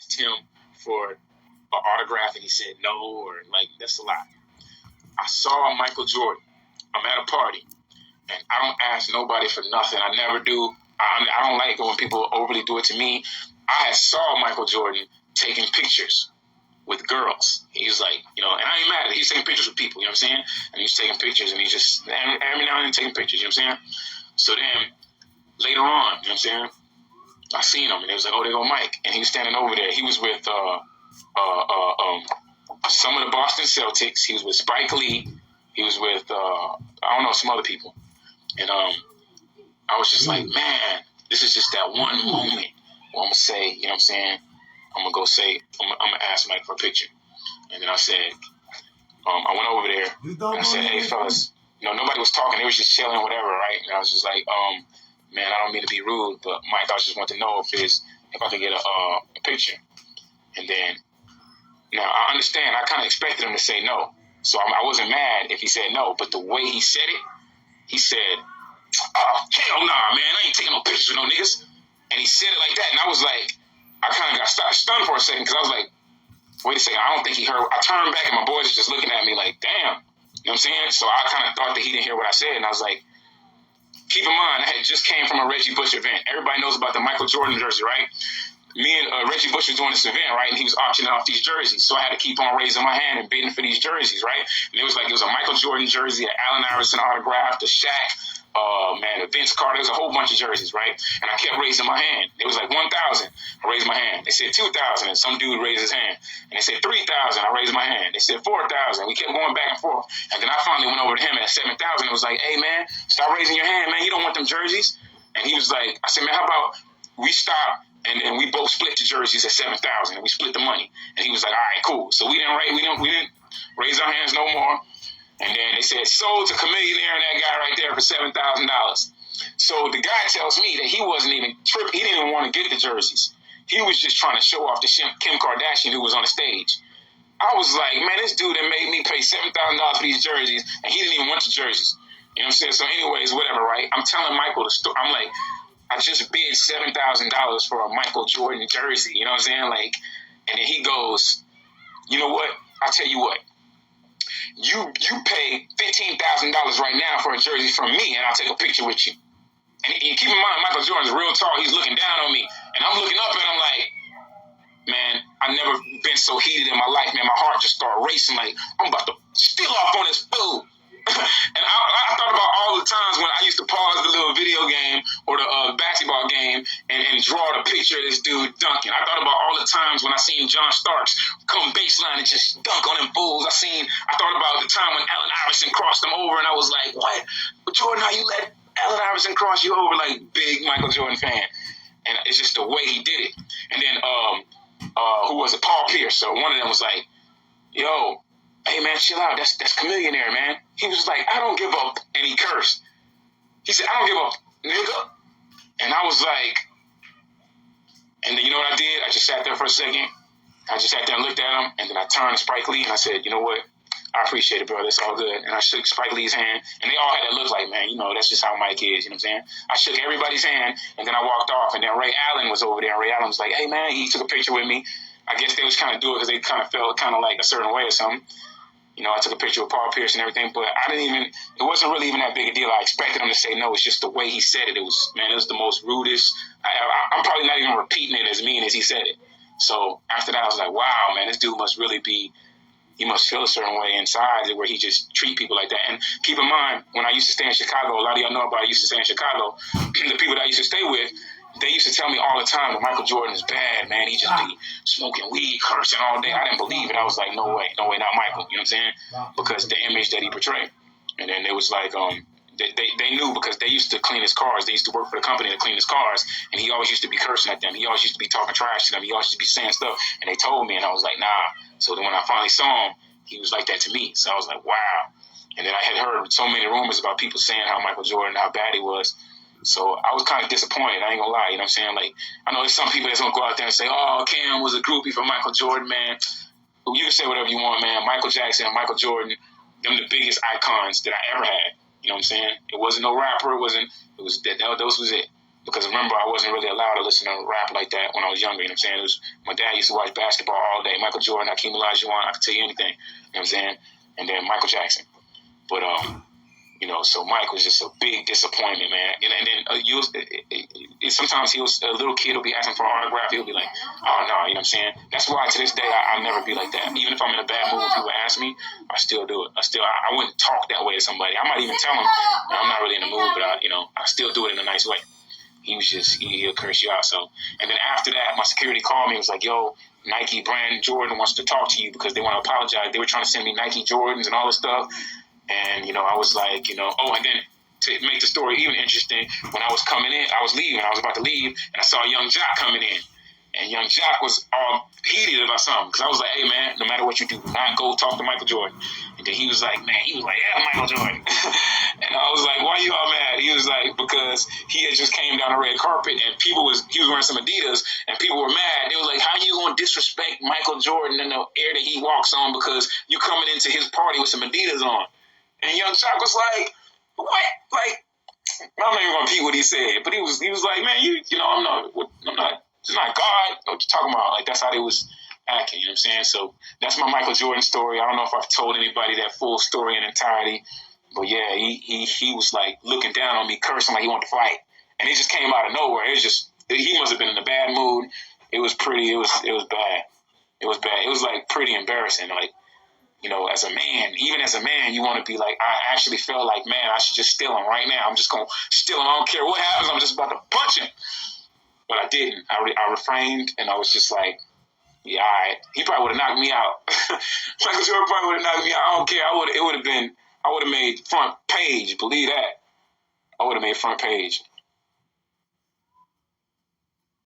asked him for an autograph and he said no, or like, that's a lot. I saw Michael Jordan. I'm at a party, and I don't ask nobody for nothing. I never do. I don't like it when people overly do it to me. I had saw Michael Jordan taking pictures with girls. He was like, and I ain't mad at it. He's taking pictures with people, you know what I'm saying? And he's taking pictures, and he's just, every now and then taking pictures, you know what I'm saying? So then, later on, you know what I'm saying? I seen him, and it was like, oh, there go Mike. And he was standing over there. He was with some of the Boston Celtics. He was with Spike Lee. He was with, I don't know, some other people. And I was just like, man, this is just that one moment where I'm going to say, you know what I'm saying? I'm going to go say, I'm going to ask Mike for a picture. And then I said, I went over there, and I said, hey, fellas, nobody was talking. They was just chilling, whatever, right? And I was just like, man, I don't mean to be rude, but Mike, I just want to know if I can get a picture. And then, now, I understand. I kind of expected him to say no. So I wasn't mad if he said no. But the way he said it, he said, oh, hell nah, man. I ain't taking no pictures with no niggas. And he said it like that. And I was like, I kind of got stunned for a second because I was like, wait a second. I don't think he heard. I turned back and my boys were just looking at me like, damn. You know what I'm saying? So I kind of thought that he didn't hear what I said. And I was like, keep in mind, I had just came from a Reggie Bush event. Everybody knows about the Michael Jordan jersey, right? Me and Reggie Bush was doing this event, right? And he was auctioning off these jerseys. So I had to keep on raising my hand and bidding for these jerseys, right? And it was a Michael Jordan jersey, an Allen Iverson autograph, the Shaq, a Vince Carter. There was a whole bunch of jerseys, right? And I kept raising my hand. It was like 1,000. I raised my hand. They said 2,000, and some dude raised his hand. And they said 3,000. I raised my hand. They said 4,000. We kept going back and forth. And then I finally went over to him at 7,000 and was like, hey, man, stop raising your hand, man. You don't want them jerseys. And he was like, I said, man, how about we stop and then we both split the jerseys at 7,000 and we split the money. And he was like, all right, cool. So we didn't raise our hands no more. And then they said, sold to Chamillionaire and that guy right there for $7,000. So the guy tells me that he wasn't even tripping. He didn't even want to get the jerseys. He was just trying to show off to Kim Kardashian who was on the stage. I was like, man, this dude that made me pay $7,000 for these jerseys, and he didn't even want the jerseys. You know what I'm saying? So anyways, whatever, right? I'm telling Michael the story. I'm like, I just bid $7,000 for a Michael Jordan jersey. You know what I'm saying? Like, and then he goes, you know what? I'll tell you what. You pay $15,000 right now for a jersey from me, and I'll take a picture with you. And keep in mind, Michael Jordan's real tall. He's looking down on me, and I'm looking up at him like, man, I've never been so heated in my life, man. My heart just started racing like, I'm about to steal off on this fool. And I thought about all the times when I used to pause the little video game or the basketball game and draw the picture of this dude dunking. I thought about all the times when I seen John Starks come baseline and just dunk on them fools. I thought about the time when Allen Iverson crossed them over, and I was like, what? Jordan, how you let Allen Iverson cross you over? Like, big Michael Jordan fan. And it's just the way he did it. And then, who was it? Paul Pierce. So one of them was like, yo, hey, man, chill out. That's Chamillionaire, man. He was like, I don't give up. And he cursed. He said, I don't give up, nigga. And I was like, and then you know what I did? I just sat there for a second. I just sat there and looked at him. And then I turned to Spike Lee and I said, you know what? I appreciate it, brother. It's all good. And I shook Spike Lee's hand. And they all had that look like, man, that's just how Mike is. You know what I'm saying? I shook everybody's hand. And then I walked off. And then Ray Allen was over there. And Ray Allen was like, hey, man, he took a picture with me. I guess they was kind of do it because they kind of felt kind of like a certain way or something. I took a picture with Paul Pierce and everything, but it wasn't really even that big a deal. I expected him to say no. It's just the way he said it. It was the most rudest. I'm probably not even repeating it as mean as he said it. So after that, I was like, wow, man, this dude must really he must feel a certain way inside where he just treat people like that. And keep in mind, when I used to stay in Chicago, a lot of y'all know about I used to stay in Chicago, the people that I used to stay with, they used to tell me all the time that Michael Jordan is bad, man. He just be smoking weed, cursing all day. I didn't believe it. I was like, no way, not Michael. You know what I'm saying? Because the image that he portrayed. And then it was like, they knew because they used to clean his cars. They used to work for the company to clean his cars. And he always used to be cursing at them. He always used to be talking trash to them. He always used to be saying stuff. And they told me, and I was like, nah. So then when I finally saw him, he was like that to me. So I was like, wow. And then I had heard so many rumors about people saying how Michael Jordan, how bad he was. So I was kind of disappointed. I ain't gonna lie. You know what I'm saying? Like, I know there's some people that's gonna go out there and say, oh, Cam was a groupie for Michael Jordan, man. But you can say whatever you want, man. Michael Jackson and Michael Jordan, them the biggest icons that I ever had. You know what I'm saying? It wasn't no rapper. Those was it. Because remember, I wasn't really allowed to listen to rap like that when I was younger. You know what I'm saying? My dad used to watch basketball all day. Michael Jordan, Hakeem Olajuwon, I could tell you anything. You know what I'm saying? And then Michael Jackson. But so Mike was just a big disappointment, man. And then sometimes he was a little kid will be asking for an autograph. He'll be like, oh no, you know what I'm saying? That's why to this day I'll never be like that. Even if I'm in a bad mood, people ask me, I still do it. I wouldn't talk that way to somebody. I might even tell them I'm not really in the mood, but I still do it in a nice way. He'll curse you out. So, and then after that, my security called me and was like, yo, Nike brand Jordan wants to talk to you because they want to apologize. They were trying to send me Nike Jordans and all this stuff. And, I was like, and then to make the story even interesting, when I was coming in, I was about to leave, and I saw Young Jock coming in. And Young Jock was all heated about something, because I was like, hey, man, no matter what you do, not go talk to Michael Jordan. And then he was like, yeah, Michael Jordan. And I was like, why you all mad? He was like, because he had just came down the red carpet, and he was wearing some Adidas, and people were mad. They were like, how you going to disrespect Michael Jordan in the air that he walks on because you coming into his party with some Adidas on? And Young Jock was like, what? Like, I'm not even going to repeat what he said, but he was like, man, I'm not, it's not God. What you talking about? Like, that's how they was acting, you know what I'm saying? So that's my Michael Jordan story. I don't know if I've told anybody that full story in entirety, but yeah, he was like looking down on me, cursing like he wanted to fight. And it just came out of nowhere. He must have been in a bad mood. It was bad. It was bad. It was like pretty embarrassing. Like, as a man, you want to be like, I actually felt like, man, I should just steal him right now. I'm just going to steal him. I don't care what happens. I'm just about to punch him. But I didn't. I refrained, and I was just like, yeah, all right. He probably would have knocked me out. Michael Jordan probably would have knocked me out. I don't care. I would have made front page. Believe that. I would have made front page.